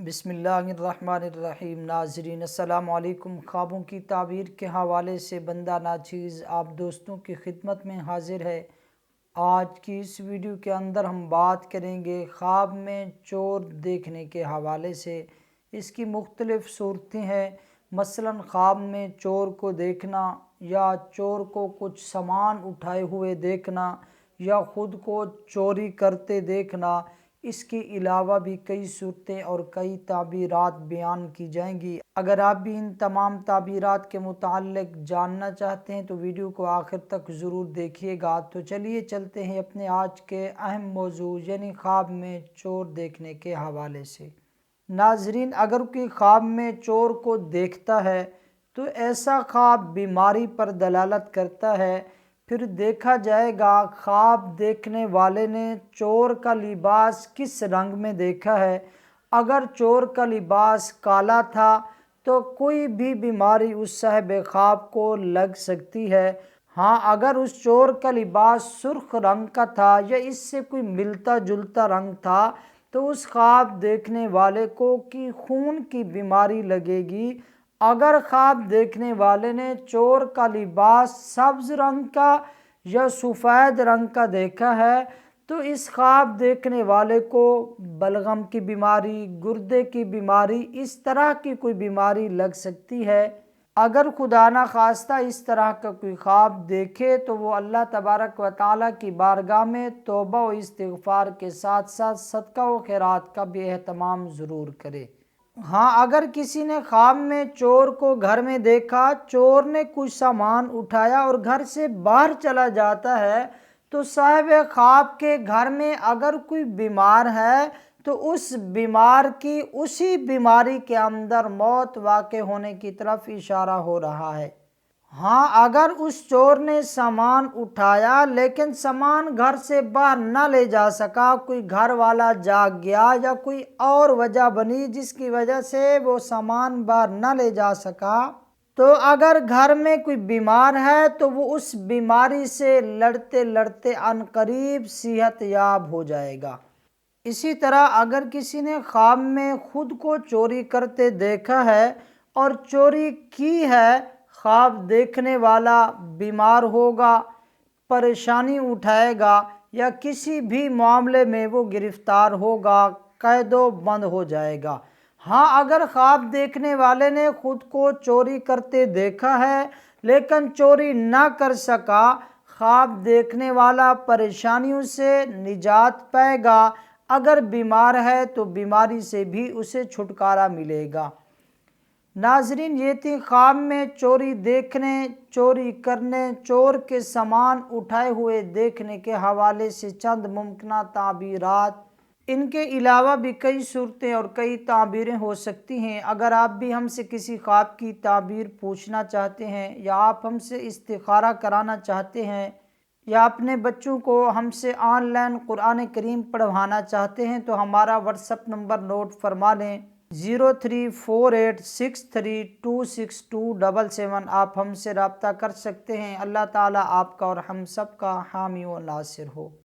بسم اللہ الرحمن الرحیم۔ ناظرین السلام علیکم۔ خوابوں کی تعبیر کے حوالے سے بندہ ناچیز آپ دوستوں کی خدمت میں حاضر ہے۔ آج کی اس ویڈیو کے اندر ہم بات کریں گے خواب میں چور دیکھنے کے حوالے سے۔ اس کی مختلف صورتیں ہیں، مثلاً خواب میں چور کو دیکھنا، یا چور کو کچھ سامان اٹھائے ہوئے دیکھنا، یا خود کو چوری کرتے دیکھنا۔ اس کے علاوہ بھی کئی صورتیں اور کئی تعبیرات بیان کی جائیں گی۔ اگر آپ بھی ان تمام تعبیرات کے متعلق جاننا چاہتے ہیں تو ویڈیو کو آخر تک ضرور دیکھیے گا۔ تو چلیے چلتے ہیں اپنے آج کے اہم موضوع یعنی خواب میں چور دیکھنے کے حوالے سے۔ ناظرین، اگر کوئی خواب میں چور کو دیکھتا ہے تو ایسا خواب بیماری پر دلالت کرتا ہے۔ پھر دیکھا جائے گا خواب دیکھنے والے نے چور کا لباس کس رنگ میں دیکھا ہے۔ اگر چور کا لباس کالا تھا تو کوئی بھی بیماری اس صاحب خواب کو لگ سکتی ہے۔ ہاں، اگر اس چور کا لباس سرخ رنگ کا تھا یا اس سے کوئی ملتا جلتا رنگ تھا تو اس خواب دیکھنے والے کو خون کی بیماری لگے گی۔ اگر خواب دیکھنے والے نے چور کا لباس سبز رنگ کا یا سفید رنگ کا دیکھا ہے تو اس خواب دیکھنے والے کو بلغم کی بیماری، گردے کی بیماری، اس طرح کی کوئی بیماری لگ سکتی ہے۔ اگر خدا نخواستہ اس طرح کا کوئی خواب دیکھے تو وہ اللہ تبارک و تعالیٰ کی بارگاہ میں توبہ و استغفار کے ساتھ ساتھ صدقہ و خیرات کا بھی اہتمام ضرور کرے۔ ہاں، اگر کسی نے خواب میں چور کو گھر میں دیکھا، چور نے کچھ سامان اٹھایا اور گھر سے باہر چلا جاتا ہے تو صاحب خواب کے گھر میں اگر کوئی بیمار ہے تو اس بیمار کی اسی بیماری کے اندر موت واقع ہونے کی طرف اشارہ ہو رہا ہے۔ ہاں، اگر اس چور نے سامان اٹھایا لیکن سامان گھر سے باہر نہ لے جا سکا، کوئی گھر والا جاگ گیا یا کوئی اور وجہ بنی جس کی وجہ سے وہ سامان باہر نہ لے جا سکا، تو اگر گھر میں کوئی بیمار ہے تو وہ اس بیماری سے لڑتے لڑتے عنقریب صحت یاب ہو جائے گا۔ اسی طرح اگر کسی نے خواب میں خود کو چوری کرتے دیکھا ہے اور چوری کی ہے، خواب دیکھنے والا بیمار ہوگا، پریشانی اٹھائے گا یا کسی بھی معاملے میں وہ گرفتار ہوگا، قید و بند ہو جائے گا۔ ہاں، اگر خواب دیکھنے والے نے خود کو چوری کرتے دیکھا ہے لیکن چوری نہ کر سکا، خواب دیکھنے والا پریشانیوں سے نجات پائے گا۔ اگر بیمار ہے تو بیماری سے بھی اسے چھٹکارا ملے گا۔ ناظرین، یہ تھی خواب میں چوری دیکھنے، چوری کرنے، چور کے سامان اٹھائے ہوئے دیکھنے کے حوالے سے چند ممکنہ تعبیرات۔ ان کے علاوہ بھی کئی صورتیں اور کئی تعبیریں ہو سکتی ہیں۔ اگر آپ بھی ہم سے کسی خواب کی تعبیر پوچھنا چاہتے ہیں یا آپ ہم سے استخارہ کرانا چاہتے ہیں یا اپنے بچوں کو ہم سے آن لائن قرآن کریم پڑھوانا چاہتے ہیں تو ہمارا واٹس ایپ نمبر نوٹ فرما لیں، 034863262777۔ آپ ہم سے رابطہ کر سکتے ہیں۔ اللہ تعالیٰ آپ کا اور ہم سب کا حامی و ناصر ہو۔